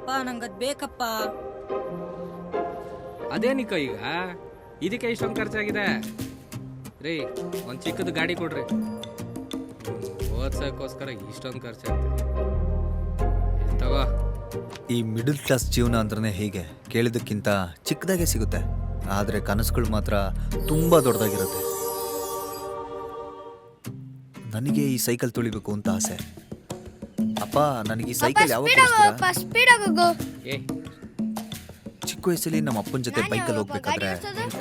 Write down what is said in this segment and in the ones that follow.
ಅಪ್ಪ ನಂಗದ್ ಬೇಕಪ್ಪ. ಅದೇನಿಕ್ಕ ಈಗ ಇದಕ್ಕೆ ಇಷ್ಟೊಂದು ಖರ್ಚಾಗಿದೆ ರೀ. ಒಂದು ಚಿಕ್ಕದು ಗಾಡಿ ಕೊಡ್ರಿ. ಓದ್ಸೋಕ್ಕೋಸ್ಕರ ಇಷ್ಟೊಂದು ಖರ್ಚಾಗ್ತದೆ. ತಗೋ. ಈ ಮಿಡಲ್ ಕ್ಲಾಸ್ ಜೀವನ ಅಂದ್ರೆ ಹೀಗೆ, ಕೇಳಿದಕ್ಕಿಂತ ಚಿಕ್ಕದಾಗೆ ಸಿಗುತ್ತೆ, ಆದರೆ ಕನಸುಗಳು ಮಾತ್ರ ತುಂಬ ದೊಡ್ಡದಾಗಿರುತ್ತೆ. ನನಗೆ ಈ ಸೈಕಲ್ ತುಳಿಬೇಕು ಅಂತ ಆಸೆ. ಅಪ್ಪ, ನನಗೆ ಈ ಸೈಕಲ್ ಯಾವಾಗ ಕೊಡಿಸ್ತೀರಾ? ಏ, ಚಿಕ್ಕ ವಯಸ್ಸಲ್ಲಿ ನಮ್ಮ ಅಪ್ಪನ ಜೊತೆ ಬೈಕಲ್ಲಿ ಹೋಗ್ಬೇಕಾದ್ರೆ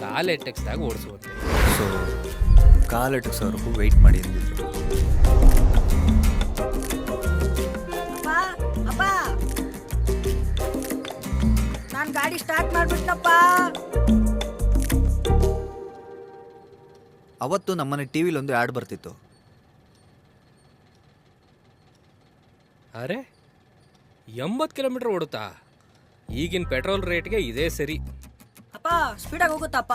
ಕಾಲ್ ಎಟ್ಟೆಕ್ಸ್ದಾಗ ಓಡಿಸುತ್ತೆ. ಸೊ ಕಾಲೆಟಕ್ಸೋರ್ಗೂ ವೆಯ್ಟ್ ಮಾಡಿ ಅಂದಿದ್ರು. ನಾನು ಗಾಡಿ ಸ್ಟಾರ್ಟ್ ಮಾಡ್ಬಿಟ್ನಪ್ಪ. ಅವತ್ತು ನಮ್ಮನೆ ಟಿವಿಲಿ ಒಂದು ಆ್ಯಡ್ ಬರ್ತಿತ್ತು. ಅರೆ 80 ಕಿಲೋಮೀಟರ್ ಓಡುತ್ತಾ? ಈಗಿನ ಪೆಟ್ರೋಲ್ ರೇಟ್ಗೆ ಇದೇ ಸರಿ. ಅಪ್ಪ ಸ್ಪೀಡಾಗಿ ಹೋಗುತ್ತಪ್ಪ.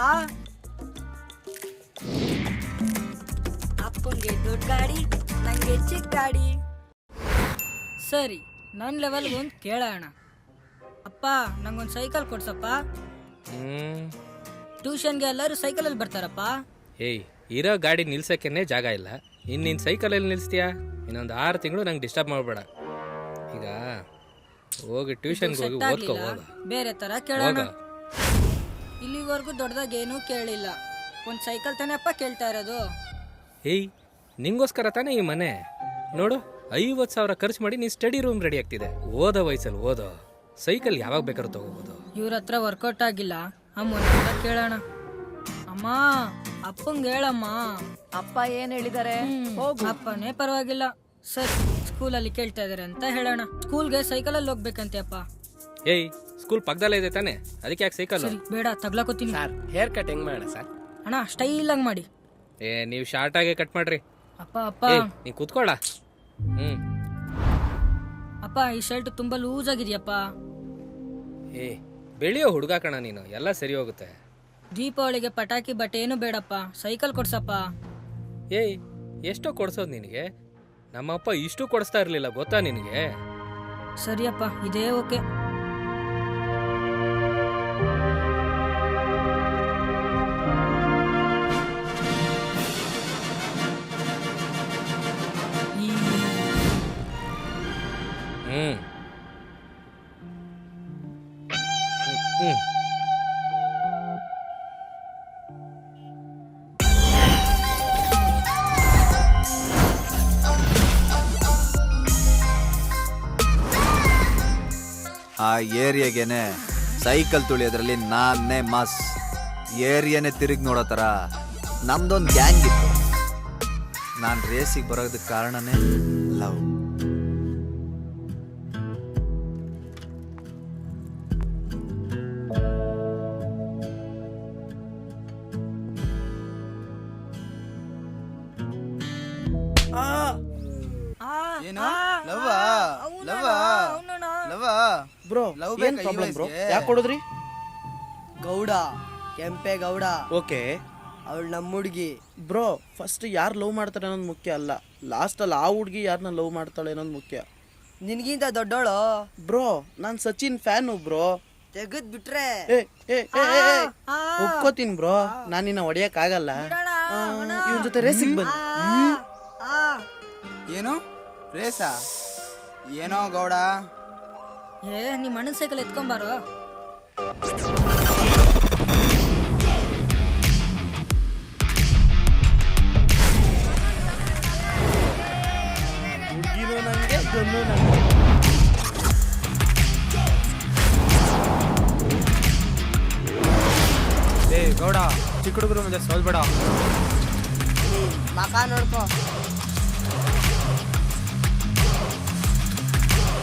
ಅಪ್ಪಂಗೆ ದೊಡ್ಡ ಗಾಡಿ, ನಂಗೆ ಚಿಕ್ಕ ಗಾಡಿ. ಸರಿ, ನನ್ನ ಲೆವೆಲ್ಗೆ ಒಂದು ಕೇಳೋಣ. ಅಪ್ಪ ನಂಗೊಂದು ಸೈಕಲ್ ಕೊಡ್ಸಪ್ಪ. ಟ್ಯೂಷನ್ಗೆ ಎಲ್ಲರೂ ಸೈಕಲಲ್ಲಿ ಬರ್ತಾರಪ್ಪ. ಏಯ್, ಇರೋ ಗಾಡಿ ನಿಲ್ಸಕ್ಕೇನೆ ಜಾಗ ಇಲ್ಲ, ನಿನ್ನ ಸೈಕಲಲ್ಲಿ ನಿಲ್ಲಿಸ್ತೀಯಾ? ಇನ್ನೊಂದು 6 ತಿಂಗಳು ನಂಗೆ ಡಿಸ್ಟರ್ಬ್ ಮಾಡಬೇಡ. ಈಗ ಹೋಗಿ ಟ್ಯೂಷನ್ಗೆ ಹೋಗಿ ಓದ್ಕೋ. ಬೇರೆ ತರ ಕೇಳೋಣ. ಇಲ್ಲಿವರೆಗೂ ದೊಡ್ಡದಾಗಿ ಏನೂ ಕೇಳಿಲ್ಲ. ಒಂದು ಸೈಕಲ್ ತಾನೇ ಅಪ್ಪ ಕೇಳ್ತಾ ಇರೋದು. ಏಯ್, ನಿಂಗೋಸ್ಕರ ತಾನೇ ಈ ಮನೆ. ನೋಡು, 50,000 ಖರ್ಚು ಮಾಡಿ ನೀನು ಸ್ಟಡಿ ರೂಮ್ ರೆಡಿ ಆಗ್ತಿದೆ. ಓದೋ ವಯಸ್ಸಲ್ಲಿ ಓದೋ. ಸೈಕಲ್ ಯಾವಾಗ ಬೇಕಾದ್ರೂ ತಗೋಬೋದು. ಇವ್ರ ಹತ್ರ ವರ್ಕೌಟ್ ಆಗಿಲ್ಲ, ಅಮ್ಮನ ಹತ್ರ ಕೇಳೋಣ. ಅಮ್ಮ, ಅಪ್ಪಂಗೆ ಹೇಳಮ್ಮ. ಅಪ್ಪ ಏನ್ ಹೇಳಿದಾರೆ? ಅಪ್ಪನೇ ಪರವಾಗಿಲ್ಲ. ಸರಿ, ಸ್ಕೂಲಲ್ಲಿ ಕೇಳ್ತಾ ಇದಾರೆ ಅಂತ ಹೇಳೋಣ. ಸ್ಕೂಲ್ಗೆ ಸೈಕಲಲ್ಲಿ ಹೋಗ್ಬೇಕಂತೆ ಅಪ್ಪ. ಏಯ್, ಸ್ಕೂಲ್ ಪಕ್ಕದಲ್ಲೇ ಇದೆ ತಾನೆ, ಅದಕ್ಕೆ ಯಾಕೆ ಸೈಕಲ್? ಸರಿ, ಬೇಡ ತಗ್ಲಾಕೋತೀನಿ. ಸರ್, ಹೇರ್ ಕಟ್ ಹೆಂಗ್ ಮಾಡೋಣ ಸರ್? ಅಣ್ಣ ಸ್ಟೈಲ್ ಆಗಿ ಮಾಡಿ. ಏ, ನೀವು ಶಾರ್ಟ್ ಆಗಿ ಕಟ್ ಮಾಡ್ರಿ. ಅಪ್ಪ ಅಪ್ಪ ನೀ ಕೂತ್ಕೊಳ್ಳ. ಅಪ್ಪ, ಈ ಶರ್ಟ್ ತುಂಬಾ ಲೂಸ್ ಆಗಿದೆಯಪ್ಪ. ಏ, ಬೆಳೆಯೋ ಹುಡುಗ ಕಣ ನೀನು, ಎಲ್ಲ ಸರಿ ಹೋಗುತ್ತೆ. ದೀಪಾವಳಿಗೆ ಪಟಾಕಿ ಬಟ್ಟೆ ಏನು ಬೇಡಪ್ಪ, ಸೈಕಲ್ ಕೊಡ್ಸಪ್ಪ. ಏಯ್, ಎಷ್ಟೋ ಕೊಡ್ಸೋದು ನಿನಗೆ? ನಮ್ಮಪ್ಪ ಇಷ್ಟು ಕೊಡಿಸ್ತಾ ಇರ್ಲಿಲ್ಲ ಗೊತ್ತಾ ನಿನಗೆ? ಸರಿಯಪ್ಪ, ಇದೇ ಓಕೆ. ಆ ಏರಿಯಾಗೇನೆ ಸೈಕಲ್ ತುಳಿಯೋದ್ರಲ್ಲಿ ನಾನೇ ಮಾಸ್. ಏರಿಯಾನೇ ತಿರುಗಿ ನೋಡೋ ಥರ ನಮ್ದೊಂದು ಗ್ಯಾಂಗ್ ಇತ್ತು. ನಾನು ರೇಸಿಗೆ ಬರೋದಕ್ಕೆ ಕಾರಣನೇ ಲವ್. ಬ್ರೋ, ಏನ್ ಪ್ರಾಬ್ಲಮ್ ಬ್ರೋ? ಯಾಕೆ ಕೊಡಿದ್ರಿ? ಗೌಡ, ಕೆಂಪೆ ಗೌಡ. ಓಕೆ, ಅವಳು ನಮ್ಮ ಹುಡುಗಿ. ಬ್ರೋ, ಫಸ್ಟ್ ಯಾರು ಲವ್ ಮಾಡ್ತಾರೆ ಅನ್ನೋದು ಮುಖ್ಯ ಅಲ್ಲ, ಲಾಸ್ಟಲ್ಲಿ ಆ ಹುಡುಗಿ ಯಾರನ್ನ ಲವ್ ಮಾಡ್ತಾಳೆ ಅನ್ನೋದು ಮುಖ್ಯ. ನಿನ್ಗಿಂತ ದೊಡ್ಡೋಳು. ಬ್ರೋ, ನಾನು ಸಚಿನ್ ಫ್ಯಾನು ಬ್ರೋ. ತೆಗದ್ ಬಿಟ್ರೆ ಒಪ್ಕೋತೀನಿ ಬ್ರೋ, ನಾನು ನಿನ್ನ ಹೊಡಿಯಕ್ ಆಗಲ್ಲ. ಇವನ್ ಜೊತೆ ರೇಸಿಗೆ ಬನ್ನಿ. ಏನು ರೇಸಾ? ಏನೋ ಗೌಡ, ಏ ನಿಮ್ಮ ಅಣ್ಣನ ಸೈಕಲ್ ಎತ್ಕೊಂಬಾರೋ. ಹುಡುಗಿನೂ ನನಗೆ, ಗಂಡು ನನಗೆ. ಏ ಗೌಡ, ಚಿಕ್ಕ ಹುಡುಗರು ಮುಂದೆ ಸೋಲ್ಬೇಡ. ಮಕ ನೋಡ್ಕೋ.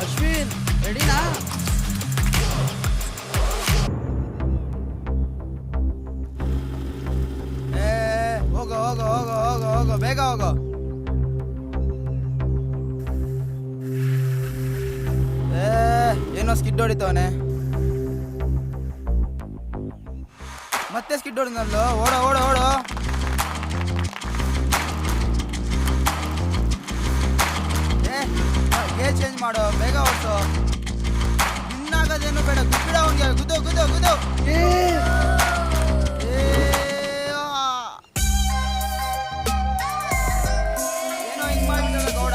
ಅಶ್ವಿನ್, ರೆಡಿನಾ? ಹೋಗೋ ಹೋಗೋ ಹೋಗೋ ಹೋಗೋ ಹೋಗೋ, ಬೇಗ ಹೋಗೋ. ಏನೋ ಸ್ಕಿಡ್ ಹೊಡಿತವನೆ, ಮತ್ತೆ ಸ್ಕಿಡ್ ಹೊಡಿದ್ನಲ್ಲೋ. ಓಡೋ ಓಡೋ ಓಡೋ. ಗೇರ್ ಚೇಂಜ್ ಮಾಡೋ, ಬೇಗ ಓಡಿಸೋ. ಇನ್ನಾಗ ಬೇಡ ಗುದ್ಬಿಡ ಅವ್ನಿಗೆ ಗುದ್ದು ಗುದ್ದು ಗುದ್ದು ಏನೋ ಹಿಂಗ್ ಮಾಡ್ಬಿಟ್ಟಲ್ಲ ಗೌಡ.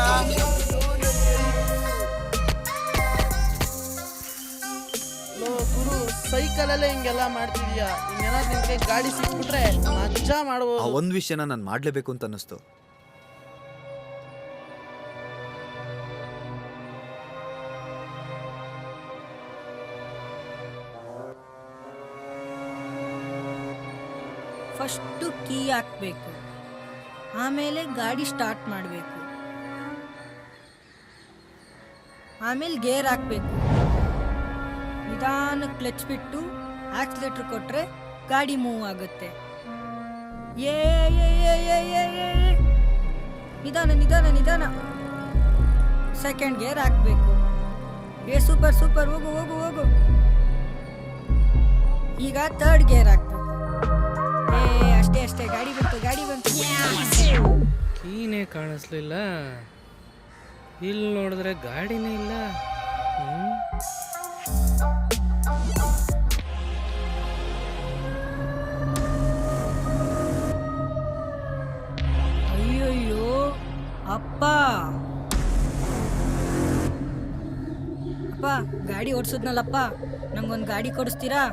ಲೋ ಗುರು ಸೈಕಲಲ್ಲೇ ಹಿಂಗೆಲ್ಲ ಮಾಡ್ತಿದ್ಯಾ, ಇನ್ನೇನಾದ್ರು ನಿನ್ಗೆ ಗಾಡಿ ಸಿಕ್ಬಿಟ್ರೆ ಮಜಾ ಆ ಮಾಡ್ಬೋದು. ಒಂದು ವಿಷಯನ ನಾನು ಮಾಡಲೇಬೇಕು ಅಂತ ಅನ್ನಿಸ್ತು. ಫಸ್ಟು ಕೀ ಹಾಕಬೇಕು, ಆಮೇಲೆ ಗಾಡಿ ಸ್ಟಾರ್ಟ್ ಮಾಡಬೇಕು, ಆಮೇಲೆ ಗೇರ್ ಹಾಕಬೇಕು, ನಿಧಾನ ಕ್ಲಚ್ ಬಿಟ್ಟು ಆಕ್ಸಿಲೇಟ್ರ್ ಕೊಟ್ಟರೆ ಗಾಡಿ ಮೂವ್ ಆಗುತ್ತೆ. ಏ ಏ, ಏ, ಏ, ಏ, ಏ, ಏ. ನಿಧಾನ ನಿಧಾನ ನಿಧಾನ. ಸೆಕೆಂಡ್ ಗೇರ್ ಹಾಕಬೇಕು. ಏ ಸೂಪರ್ ಸೂಪರ್, ಹೋಗು ಹೋಗು ಹೋಗು. ಈಗ ಥರ್ಡ್ ಗೇರ್ ಹಾಕ್ಬೇಕು. ಏ ಅಷ್ಟೇ ಅಷ್ಟೇ, ಗಾಡಿ ಬಂತು ಗಾಡಿ ಬಂತು. ಕೀನೇ ಕಾಣಿಸ್ಲಿಲ್ಲ, ಇಲ್ಲಿ ನೋಡಿದ್ರೆ ಗಾಡಿನೇ ಇಲ್ಲ. ಹ್ಮ್? ಅಯ್ಯಯ್ಯೋ ಅಪ್ಪ ಅಪ್ಪ, ಗಾಡಿ ಓಡಿಸಿದ್ನಲ್ಲಪ್ಪ, ನಂಗೊಂದು ಗಾಡಿ ಕೊಡಿಸ್ತೀರಾ?